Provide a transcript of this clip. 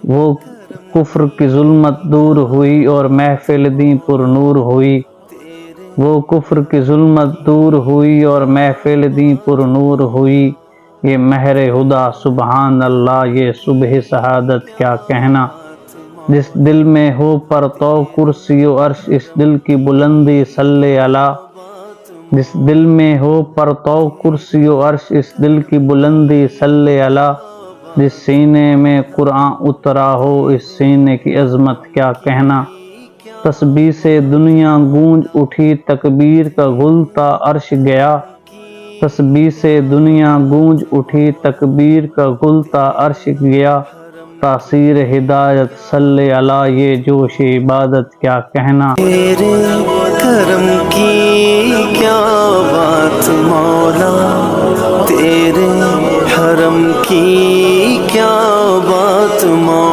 وہ کفر کی ظلمت دور ہوئی اور محفل دی پر نور ہوئی، وہ کفر کی ظلمت دور ہوئی اور محفل دی پر نور ہوئی، یہ مہر ہدا سبحان اللہ، یہ صبح سعادت کیا کہنا، جس دل میں ہو پرتو کرسی و عرش اس دل کی بلندی صلی علی، جس دل میں ہو پرتو کرسی و عرش اس دل کی بلندی صلی علی، جس سینے میں قرآن اترا ہو اس سینے کی عظمت کیا کہنا، تسبیح سے دنیا گونج اٹھی تکبیر کا گلتا عرش گیا، تسبیح سے دنیا گونج اٹھی تکبیر کا گلتا عرش گیا، تاثیر ہدایت صلی علی، یہ جوش عبادت کیا کہنا۔ تیرے کرم کی کیا بات مولا، تیرے حرم کی کیا بات مولا۔